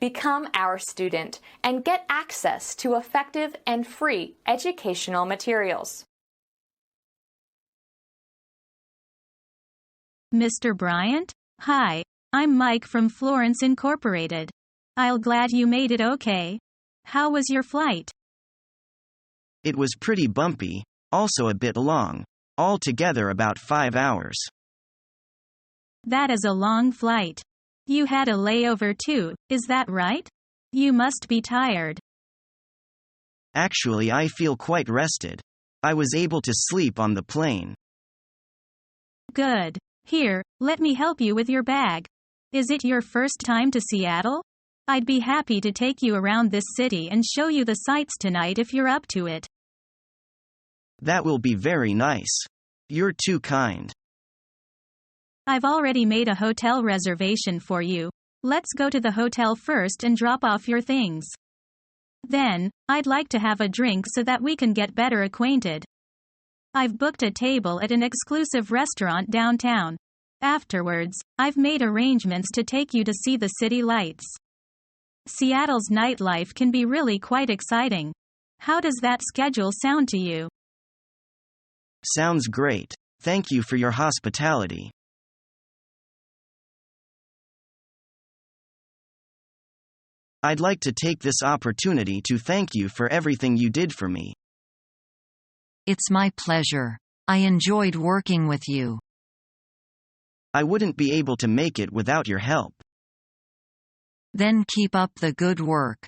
Become our student and get access to effective and free educational materials. Mr. Bryant? Hi, I'm Mike from Florence Incorporated. I'll glad you made it okay. How was your flight? It was pretty bumpy, also a bit long. Altogether about 5 hours. That is a long flight. You had a layover too, is that right? You must be tired. Actually, I feel quite rested. I was able to sleep on the plane. Good. Here, let me help you with your bag. Is it your first time to Seattle? I'd be happy to take you around this city and show you the sights tonight if you're up to it. That will be very nice. You're too kind. I've already made a hotel reservation for you. Let's go to the hotel first and drop off your things. Then, I'd like to have a drink so that we can get better acquainted. I've booked a table at an exclusive restaurant downtown. Afterwards, I've made arrangements to take you to see the city lights. Seattle's nightlife can be really quite exciting. How does that schedule sound to you? Sounds great. Thank you for your hospitality. I'd like to take this opportunity to thank you for everything you did for me. It's my pleasure. I enjoyed working with you. I wouldn't be able to make it without your help. Then keep up the good work.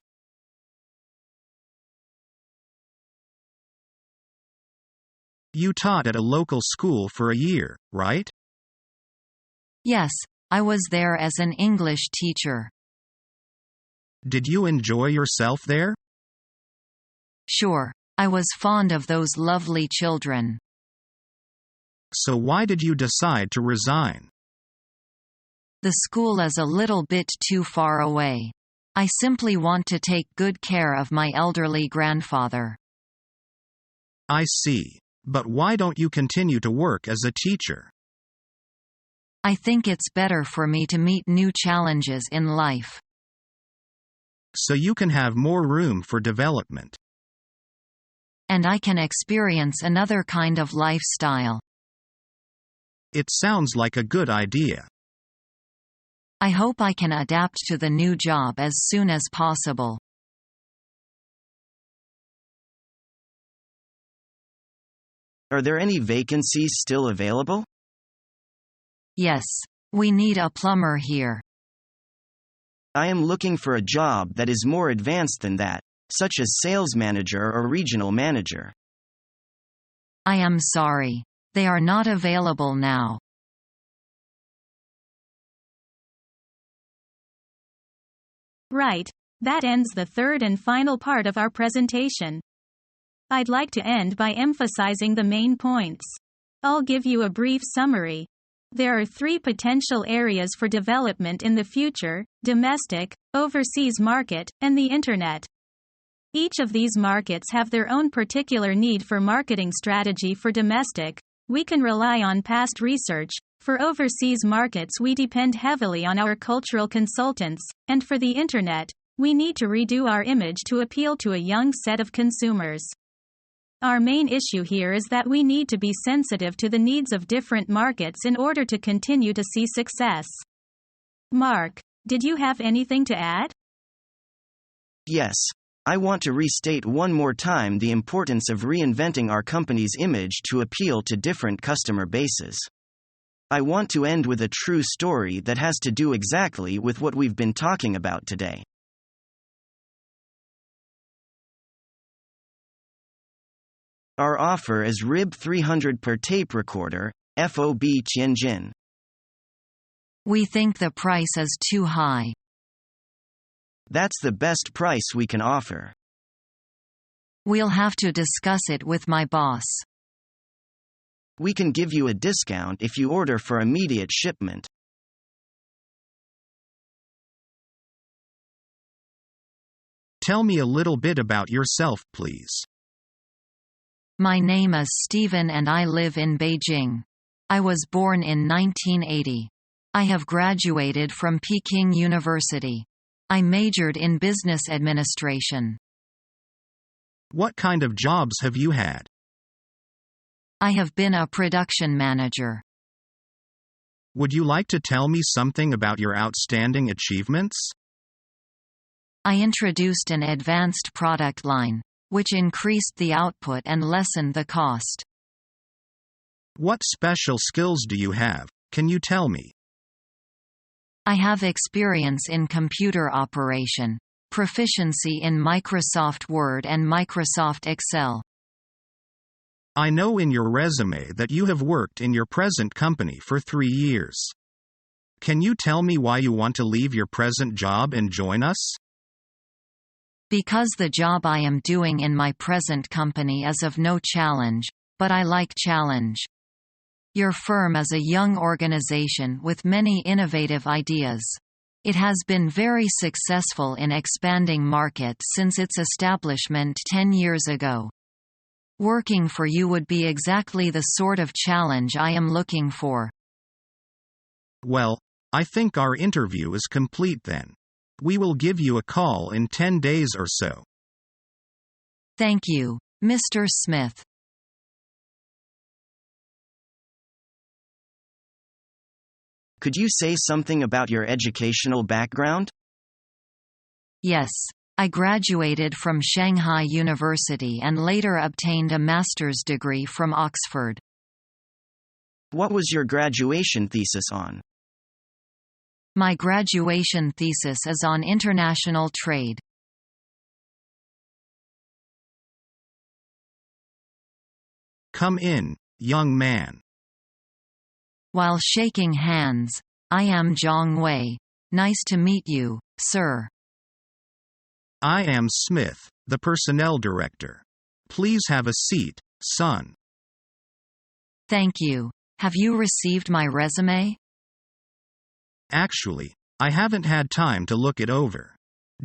You taught at a local school for a year, right? Yes, I was there as an English teacher. Did you enjoy yourself there? Sure, I was fond of those lovely children. So why did you decide to resign? The school is a little bit too far away. I simply want to take good care of my elderly grandfather. I see. But why don't you continue to work as a teacher? I think it's better for me to meet new challenges in life. So you can have more room for development. And I can experience another kind of lifestyle. It sounds like a good idea. I hope I can adapt to the new job as soon as possible. Are there any vacancies still available? Yes, we need a plumber here. I am looking for a job that is more advanced than that, such as sales manager or regional manager. I am sorry. They are not available now. Right. That ends the third and final part of our presentation. I'd like to end by emphasizing the main points. I'll give you a brief summary. There are 3 potential areas for development in the future: domestic, overseas market, and the Internet. Each of these markets have their own particular need for marketing strategy. For domestic, we can rely on past research. For overseas markets, we depend heavily on our cultural consultants, and for the Internet, we need to redo our image to appeal to a young set of consumers. Our main issue here is that we need to be sensitive to the needs of different markets in order to continue to see success. Mark, did you have anything to add? Yes. I want to restate one more time the importance of reinventing our company's image to appeal to different customer bases. I want to end with a true story that has to do exactly with what we've been talking about today. Our offer is RIB 300 per tape recorder, FOB Tianjin. We think the price is too high. That's the best price we can offer. We'll have to discuss it with my boss. We can give you a discount if you order for immediate shipment. Tell me a little bit about yourself, please. My name is Stephen and I live in Beijing. I was born in 1980. I have graduated from Peking University. I majored in business administration. What kind of jobs have you had? I have been a production manager. Would you like to tell me something about your outstanding achievements? I introduced an advanced product line, which increased the output and lessened the cost. What special skills do you have? Can you tell me? I have experience in computer operation, proficiency in Microsoft Word and Microsoft Excel. I know in your resume that you have worked in your present company for 3 years. Can you tell me why you want to leave your present job and join us? Because the job I am doing in my present company is of no challenge, but I like challenge. Your firm is a young organization with many innovative ideas. It has been very successful in expanding markets since its establishment 10 years ago. Working for you would be exactly the sort of challenge I am looking for. Well, I think our interview is complete then. We will give you a call in 10 days or so. Thank you, Mr. Smith. Could you say something about your educational background? Yes. I graduated from Shanghai University and later obtained a master's degree from Oxford. What was your graduation thesis on? My graduation thesis is on international trade. Come in, young man. While shaking hands, I am Zhang Wei. Nice to meet you, sir. I am Smith, the personnel director. Please have a seat, son. Thank you. Have you received my resume? Actually, I haven't had time to look it over.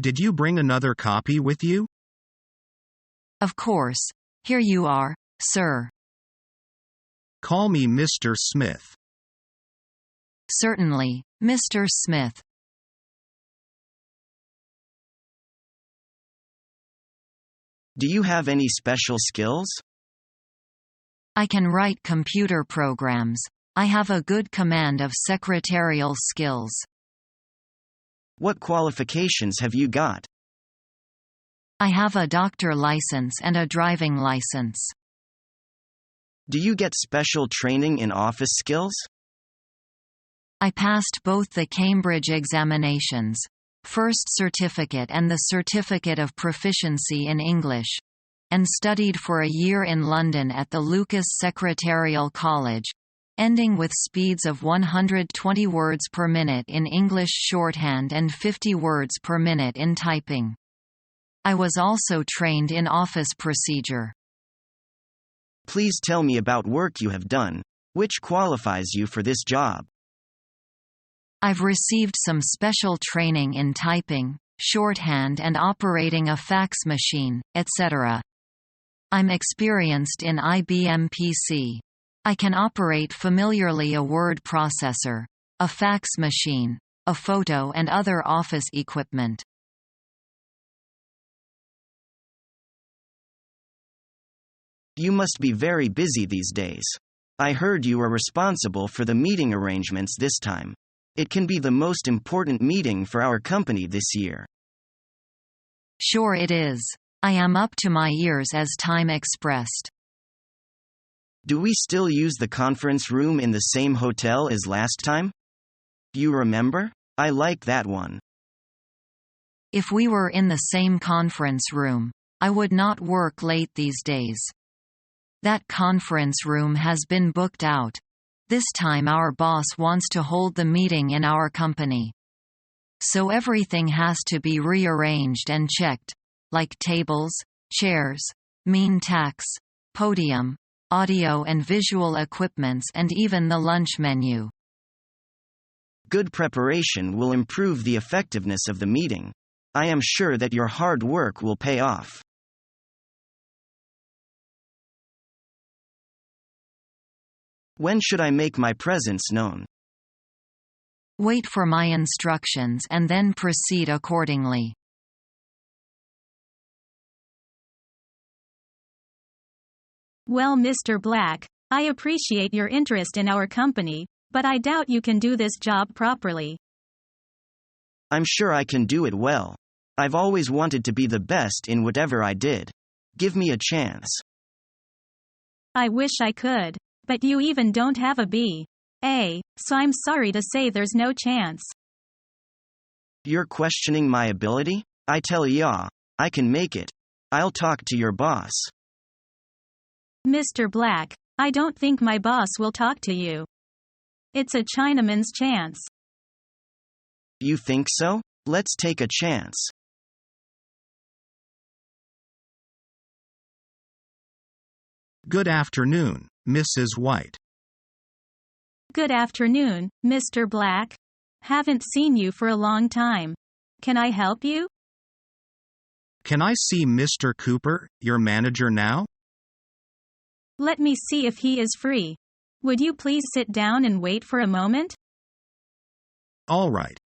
Did you bring another copy with you? Of course. Here you are, sir. Call me Mr. Smith. Certainly, Mr. Smith. Do you have any special skills? I can write computer programs. I have a good command of secretarial skills. What qualifications have you got? I have a doctor license and a driving license. Do you get special training in office skills? I passed both the Cambridge examinations, First Certificate and the Certificate of Proficiency in English, and studied for a year in London at the Lucas Secretarial College, ending with speeds of 120 words per minute in English shorthand and 50 words per minute in typing. I was also trained in office procedure. Please tell me about work you have done. Which qualifies you for this job? I've received some special training in typing, shorthand and operating a fax machine, etc. I'm experienced in IBM PC. I can operate familiarly a word processor, a fax machine, a photo and other office equipment. You must be very busy these days. I heard you are responsible for the meeting arrangements this time. It can be the most important meeting for our company this year. Sure it is. I am up to my ears as time expressed. Do we still use the conference room in the same hotel as last time? You remember? I like that one. If we were in the same conference room, I would not work late these days. That conference room has been booked out. This time our boss wants to hold the meeting in our company. So everything has to be rearranged and checked, like tables, chairs, mean tax, podium, audio and visual equipments and even the lunch menu. Good preparation will improve the effectiveness of the meeting. I am sure that your hard work will pay off. When should I make my presence known? Wait for my instructions and then proceed accordingly. Well, Mr. Black, I appreciate your interest in our company, but I doubt you can do this job properly. I'm sure I can do it well. I've always wanted to be the best in whatever I did. Give me a chance. I wish I could. But you even don't have a B.A., so I'm sorry to say there's no chance. You're questioning my ability? I tell ya, I can make it. I'll talk to your boss. Mr. Black, I don't think my boss will talk to you. It's a Chinaman's chance. You think so? Let's take a chance. Good afternoon, Mrs. White. Good afternoon, Mr. Black. Haven't seen you for a long time. Can I help you? Can I see Mr. Cooper, your manager now? Let me see if he is free. Would you please sit down and wait for a moment? All right.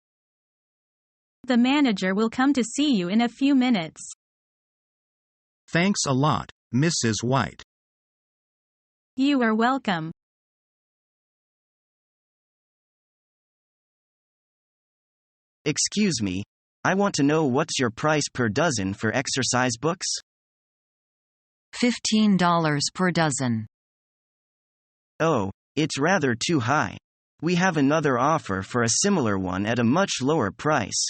The manager will come to see you in a few minutes. Thanks a lot, Mrs. White. You are welcome. Excuse me, I want to know what's your price per dozen for exercise books? $15 per dozen. Oh, it's rather too high. We have another offer for a similar one at a much lower price.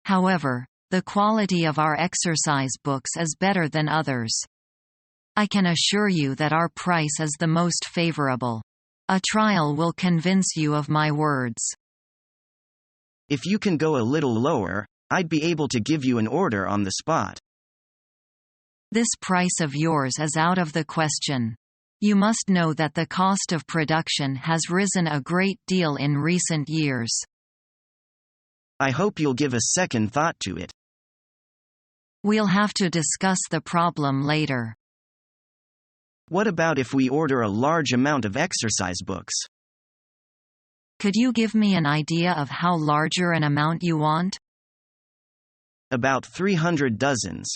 However, the quality of our exercise books is better than others. I can assure you that our price is the most favorable. A trial will convince you of my words. If you can go a little lower, I'd be able to give you an order on the spot. This price of yours is out of the question. You must know that the cost of production has risen a great deal in recent years. I hope you'll give a second thought to it. We'll have to discuss the problem later. What about if we order a large amount of exercise books? Could you give me an idea of how larger an amount you want? About 300 dozens.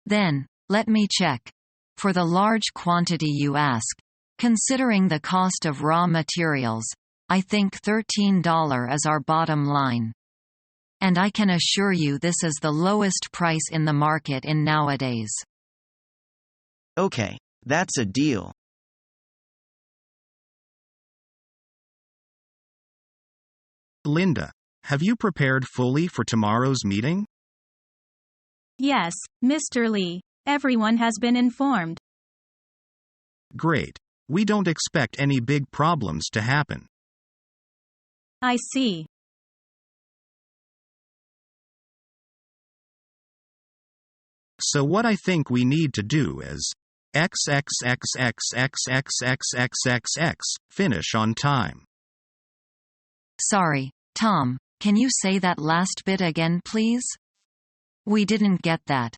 Then, let me check. For the large quantity you ask, considering the cost of raw materials, I think $13 is our bottom line. And I can assure you this is the lowest price in the market in nowadays. Okay, that's a deal. Linda, have you prepared fully for tomorrow's meeting? Yes, Mr. Lee. Everyone has been informed. Great. We don't expect any big problems to happen. I see. So what I think we need to do is XXXXXXXXXX, finish on time. Sorry, Tom, can you say that last bit again, please? We didn't get that.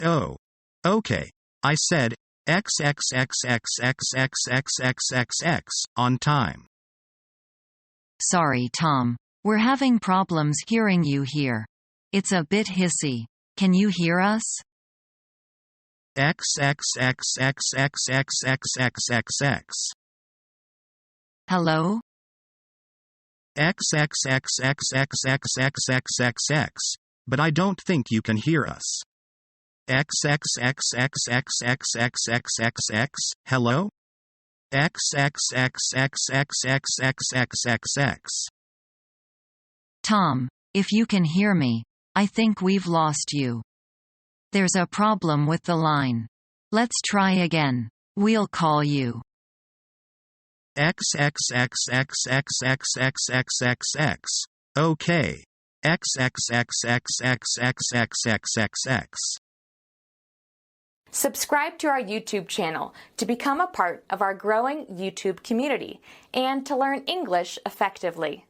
Oh. Okay. I said XXXXXXXXXX, on time. Sorry, Tom. We're having problems hearing you here. It's a bit hissy. Can you hear us? XXXXXXXXXXX. Hello? XXXXXXXXXX, but I don't think you can hear us. XXXXXXXXXX, hello? XXXXXXXXXXX. Tom, if you can hear me, I think we've lost you. There's a problem with the line. Let's try again. We'll call you. XXXXXXXXXX. Okay. XXXXXXXXXX. Subscribe to our YouTube channel to become a part of our growing YouTube community and to learn English effectively.